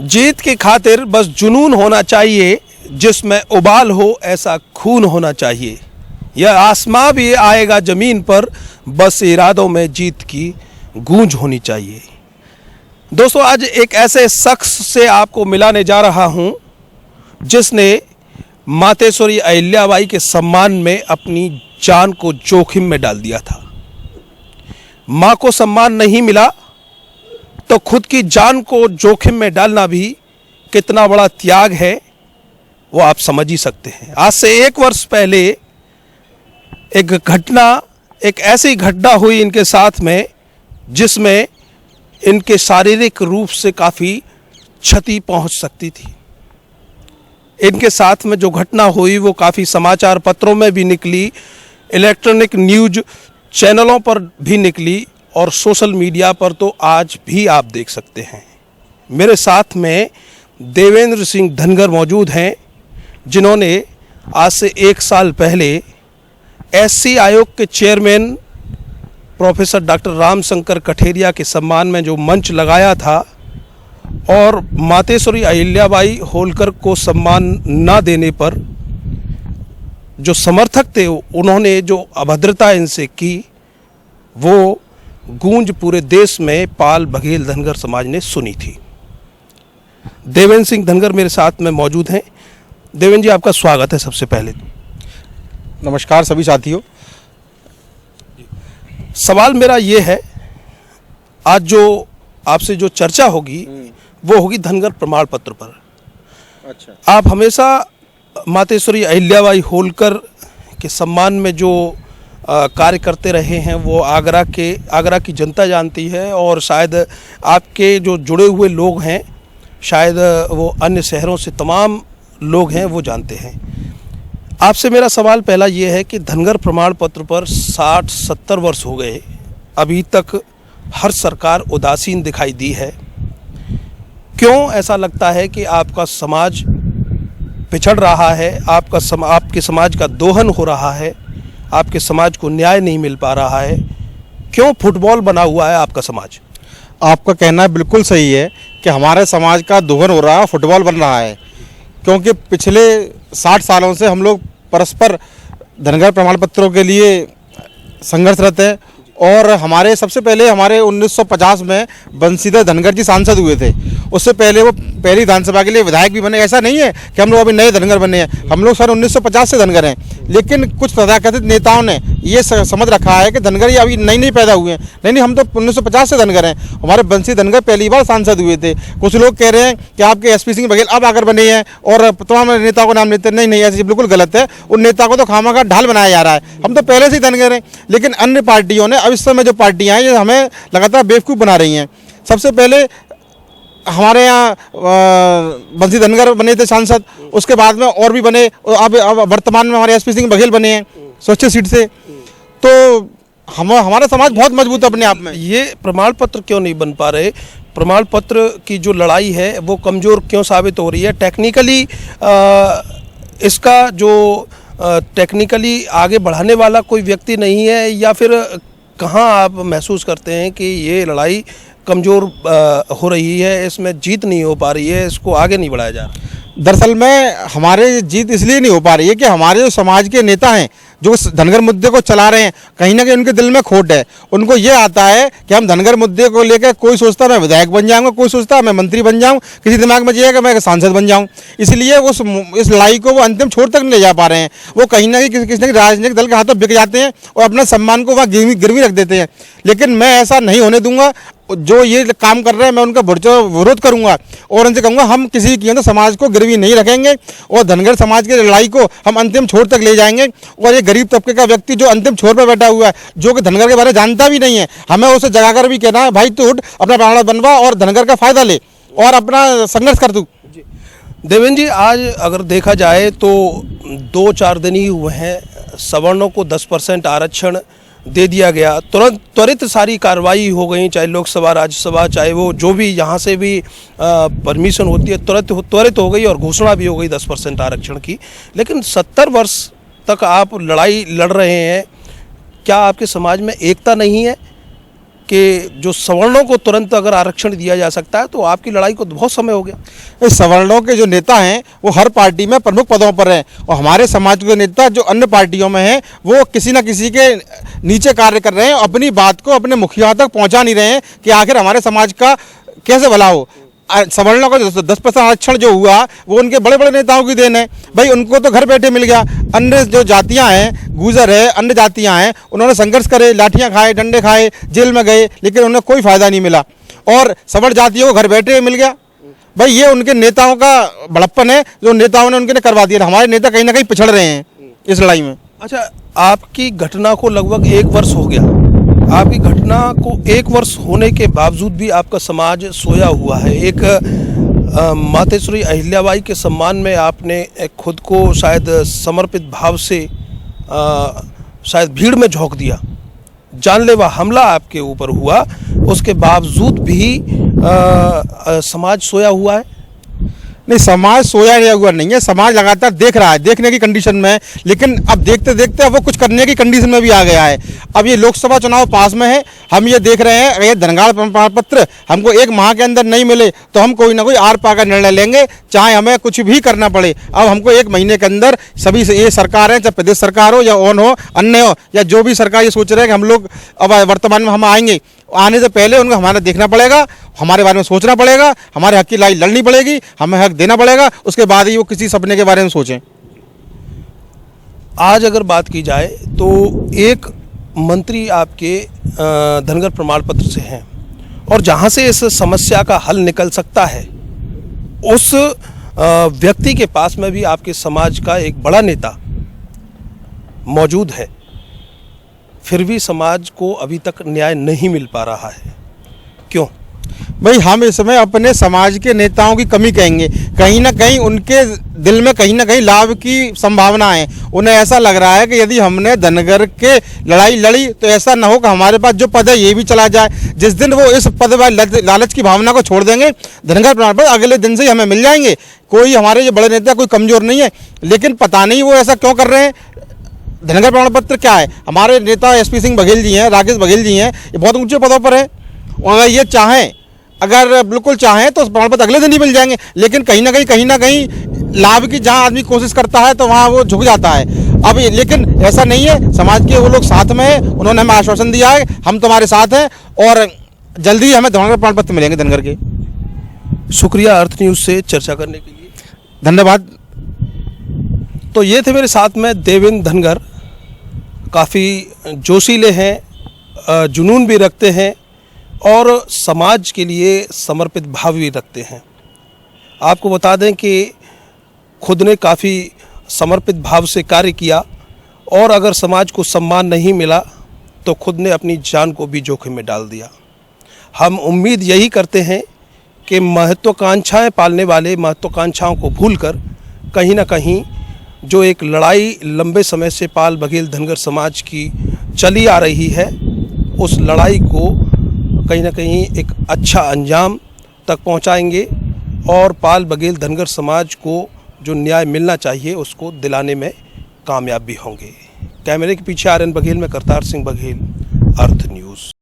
जीत की खातिर बस जुनून होना चाहिए, जिसमें उबाल हो ऐसा खून होना चाहिए। यह आसमां भी आएगा ज़मीन पर, बस इरादों में जीत की गूंज होनी चाहिए। दोस्तों, आज एक ऐसे शख्स से आपको मिलाने जा रहा हूं जिसने मातेश्वरी अहिल्याबाई के सम्मान में अपनी जान को जोखिम में डाल दिया था। मां को सम्मान नहीं मिला तो खुद की जान को जोखिम में डालना भी कितना बड़ा त्याग है, वो आप समझ ही सकते हैं। आज से 1 वर्ष पहले एक ऐसी घटना हुई इनके साथ में जिसमें इनके शारीरिक रूप से काफ़ी क्षति पहुंच सकती थी। इनके साथ में जो घटना हुई वो काफ़ी समाचार पत्रों में भी निकली, इलेक्ट्रॉनिक न्यूज चैनलों पर भी निकली और सोशल मीडिया पर तो आज भी आप देख सकते हैं। मेरे साथ में देवेंद्र सिंह धनगर मौजूद हैं, जिन्होंने आज से 1 साल पहले एससी आयोग के chairman professor doctor Ramshankar Katheria के सम्मान में जो मंच लगाया था और मातेश्वरी अहिल्याबाई होलकर को सम्मान न देने पर जो समर्थक थे उन्होंने जो अभद्रता इनसे की, वो गूंज पूरे देश में पाल बघेल धनगर समाज ने सुनी थी। देवेंद्र सिंह धनगर मेरे साथ में मौजूद हैं। देवेंद्र जी, आपका स्वागत है। सबसे पहले नमस्कार सभी साथियों। सवाल मेरा ये है, आज जो आपसे जो चर्चा होगी वो होगी धनगर प्रमाण पत्र पर। अच्छा। आप हमेशा मातेश्वरी अहिल्याबाई होलकर के सम्मान में जो कार्य करते रहे हैं वो आगरा की जनता जानती है, और शायद आपके जो जुड़े हुए लोग हैं, शायद वो अन्य शहरों से तमाम लोग हैं, वो जानते हैं। आपसे मेरा सवाल पहला ये है कि धनगर प्रमाण पत्र पर 60-70 वर्ष हो गए, अभी तक हर सरकार उदासीन दिखाई दी है। क्यों ऐसा लगता है कि आपका समाज पिछड़ रहा है, आपके समाज का दोहन हो रहा है, आपके समाज को न्याय नहीं मिल पा रहा है? क्यों फुटबॉल बना हुआ है आपका समाज? आपका कहना बिल्कुल सही है कि हमारे समाज का दोहन हो रहा है, फुटबॉल बन रहा है, क्योंकि पिछले 60 सालों से हम लोग परस्पर धनगर प्रमाण पत्रों के लिए संघर्षरत हैं। और सबसे पहले हमारे 1950 में बंशीधर धनगर जी सांसद हुए थे। उससे पहले वो पहली विधानसभा के लिए विधायक भी बने। ऐसा नहीं है कि हम लोग अभी नए धनगर बने हैं, हम लोग सन 1950 से धनगर हैं। लेकिन कुछ तथाकथित नेताओं ने ये समझ रखा है कि धनगर ये अभी नई पैदा हुए हैं। नहीं, हम तो 1950 से धनगर हैं। हमारे बंशीधर धनगर पहली बार सांसद हुए थे। कुछ लोग कह रहे हैं कि आपके एसपी सिंह बघेल अब आकर बने हैं और तमाम नेताओं को नाम लेते हैं। नहीं, ऐसी बिल्कुल गलत है। उन नेता को तो खामा का ढाल बनाया जा रहा है। हम तो पहले से ही धनगर हैं। लेकिन अन्य पार्टियों ने, अब इस समय जो पार्टियां हैं, ये हमें लगातार बेवकूफ़ बना रही हैं। सबसे पहले हमारे यहाँ बंशीधर धनगर बने थे सांसद, उसके बाद में और भी बने। अब वर्तमान में हमारे एसपी सिंह बघेल बने हैं स्वच्छ सीट से। तो हमारा समाज बहुत मजबूत है अपने आप में। ये प्रमाण पत्र क्यों नहीं बन पा रहे? प्रमाण पत्र की जो लड़ाई है वो कमज़ोर क्यों साबित हो रही है? टेक्निकली इसका जो टेक्निकली आगे बढ़ाने वाला कोई व्यक्ति नहीं है, या फिर कहाँ आप महसूस करते हैं कि ये लड़ाई कमज़ोर हो रही है, इसमें जीत नहीं हो पा रही है, इसको आगे नहीं बढ़ाया जा रहा? दरअसल में हमारे जीत इसलिए नहीं हो पा रही है कि हमारे जो समाज के नेता हैं जो धनगर मुद्दे को चला रहे हैं, कहीं ना कहीं उनके दिल में खोट है। उनको ये आता है कि हम धनगर मुद्दे को लेकर, कोई सोचता मैं विधायक बन जाऊंगा, कोई सोचता मैं मंत्री बन जाऊं, किसी दिमाग में ये है कि मैं सांसद बन जाऊं। इसलिए इस लड़ाई को वो अंतिम छोर तक नहीं ले जा पा रहे हैं। वो कहीं ना कहीं किसी राजनीतिक दल के हाथों बिक जाते हैं और अपने सम्मान को वहाँ गिरवी रख देते हैं। लेकिन मैं ऐसा नहीं होने दूंगा। जो ये काम कर रहे हैं मैं उनका विरोध करूंगा और उनसे कहूंगा हम किसी की समाज को गिरवी नहीं रखेंगे और धनगर समाज की लड़ाई को हम अंतिम छोर तक ले जाएंगे। और ये गरीब तबके का व्यक्ति जो अंतिम छोर पर बैठा हुआ है, जो कि धनगर के बारे में जानता भी नहीं है, हमें उसे जगाकर भी कहना है, भाई तू उठ, अपना प्राण बनवा और धनगर का फायदा ले और अपना संघर्ष कर तू। देवेंद्र जी, आज अगर देखा जाए तो 2-4 दिन ही हुए हैं, सवर्णों को 10% आरक्षण दे दिया गया। त्वरित सारी कार्रवाई हो गई, चाहे लोकसभा, राज्यसभा, चाहे वो जो भी यहाँ से भी परमिशन होती है त्वरित हो गई और घोषणा भी हो गई 10% आरक्षण की। लेकिन 70 वर्ष तक आप लड़ाई लड़ रहे हैं, क्या आपके समाज में एकता नहीं है? कि जो सवर्णों को तुरंत अगर आरक्षण दिया जा सकता है तो आपकी लड़ाई को बहुत समय हो गया। इस सवर्णों के जो नेता हैं वो हर पार्टी में प्रमुख पदों पर हैं, और हमारे समाज के नेता जो अन्य पार्टियों में हैं वो किसी न किसी के नीचे कार्य कर रहे हैं, अपनी बात को अपने मुखिया तक पहुंचा नहीं रहे हैं कि आखिर हमारे समाज का कैसे भला हो। सवर्णों का 10% आरक्षण जो हुआ वो उनके बड़े बड़े नेताओं की देन है भाई, उनको तो घर बैठे मिल गया। अन्य जो जातियां हैं, गुर्जर है, अन्य जातियां हैं, उन्होंने संघर्ष करे, लाठियां खाए, डंडे खाए, जेल में गए, लेकिन उन्हें कोई फायदा नहीं मिला, और सवर्ण जातियों को घर बैठे मिल गया। भाई ये उनके नेताओं का बड़प्पन है जो नेताओं ने उनके करवा दिया। हमारे नेता कहीं ना कहीं पिछड़ रहे हैं इस लड़ाई में। अच्छा, आपकी घटना को लगभग 1 वर्ष हो गया। आपकी घटना को 1 वर्ष होने के बावजूद भी आपका समाज सोया हुआ है। एक मातेश्वरी अहिल्याबाई के सम्मान में आपने खुद को शायद समर्पित भाव से शायद भीड़ में झोंक दिया, जानलेवा हमला आपके ऊपर हुआ, उसके बावजूद भी समाज सोया हुआ है। नहीं, समाज सोया हुआ नहीं है, समाज लगातार देख रहा है, देखने की कंडीशन में है, लेकिन अब देखते देखते अब वो कुछ करने की कंडीशन में भी आ गया है। अब ये लोकसभा चुनाव पास में है, हम ये देख रहे हैं अगर ये धनगाड़ प्रमाण पत्र हमको 1 माह के अंदर नहीं मिले तो हम कोई ना कोई आर पार का निर्णय लेंगे, चाहे हमें कुछ भी करना पड़े। अब हमको 1 महीने के अंदर सभी ये सरकार है, चाहे प्रदेश सरकार हो या ओन हो, अन्य हो, या जो भी सरकार ये सोच रहे हैं कि हम लोग अब वर्तमान में हम आएंगे, आने से पहले उनको हमारा देखना पड़ेगा, हमारे बारे में सोचना पड़ेगा, हमारे हक की लड़ाई लड़नी पड़ेगी, हमें हक देना पड़ेगा, उसके बाद ही वो किसी सपने के बारे में सोचें। आज अगर बात की जाए तो एक मंत्री आपके धनगर प्रमाण पत्र से हैं, और जहां से इस समस्या का हल निकल सकता है उस व्यक्ति के पास में भी आपके समाज का एक बड़ा नेता मौजूद है, फिर भी समाज को अभी तक न्याय नहीं मिल पा रहा है। क्यों? भाई हम इस समय अपने समाज के नेताओं की कमी कहेंगे, कहीं ना कहीं उनके दिल में कहीं ना कहीं लाभ की संभावना है। उन्हें ऐसा लग रहा है कि यदि हमने धनगर के लड़ाई लड़ी तो ऐसा ना हो कि हमारे पास जो पद है ये भी चला जाए। जिस दिन वो इस पद व लालच की भावना को छोड़ देंगे, धनगर प्रमाण पत्र अगले दिन से ही हमें मिल जाएंगे। कोई हमारे जो बड़े नेता कोई कमजोर नहीं है, लेकिन पता नहीं वो ऐसा क्यों कर रहे हैं। धनगर प्रमाण पत्र क्या है? हमारे नेता SP सिंह बघेल जी हैं, राकेश बघेल जी हैं, ये बहुत ऊंचे पदों पर हैं, और अगर ये चाहें, अगर बिल्कुल चाहें तो प्रमाण पत्र अगले दिन ही मिल जाएंगे। लेकिन कहीं ना कहीं लाभ की जहां आदमी कोशिश करता है तो वहां वो झुक जाता है। अब लेकिन ऐसा नहीं है, समाज के वो लोग साथ में है, उन्होंने हमें आश्वासन दिया है हम तुम्हारे साथ हैं, और जल्दी हमें धनगर प्रमाण पत्र मिलेंगे धनगर के। शुक्रिया अर्थ न्यूज़ से चर्चा करने के लिए, धन्यवाद। तो ये थे मेरे साथ में देवेंद्र धनगर, काफ़ी जोशीले हैं, जुनून भी रखते हैं और समाज के लिए समर्पित भाव भी रखते हैं। आपको बता दें कि खुद ने काफ़ी समर्पित भाव से कार्य किया, और अगर समाज को सम्मान नहीं मिला तो खुद ने अपनी जान को भी जोखिम में डाल दिया। हम उम्मीद यही करते हैं कि महत्वाकांक्षाएं पालने वाले महत्वाकांक्षाओं को भूलकर कहीं ना कहीं जो एक लड़ाई लंबे समय से पाल बघेल धनगर समाज की चली आ रही है, उस लड़ाई को कहीं ना कहीं एक अच्छा अंजाम तक पहुंचाएंगे, और पाल बघेल धनगर समाज को जो न्याय मिलना चाहिए उसको दिलाने में कामयाब भी होंगे। कैमरे के पीछे RN बघेल में करतार सिंह बघेल, अर्थ न्यूज़।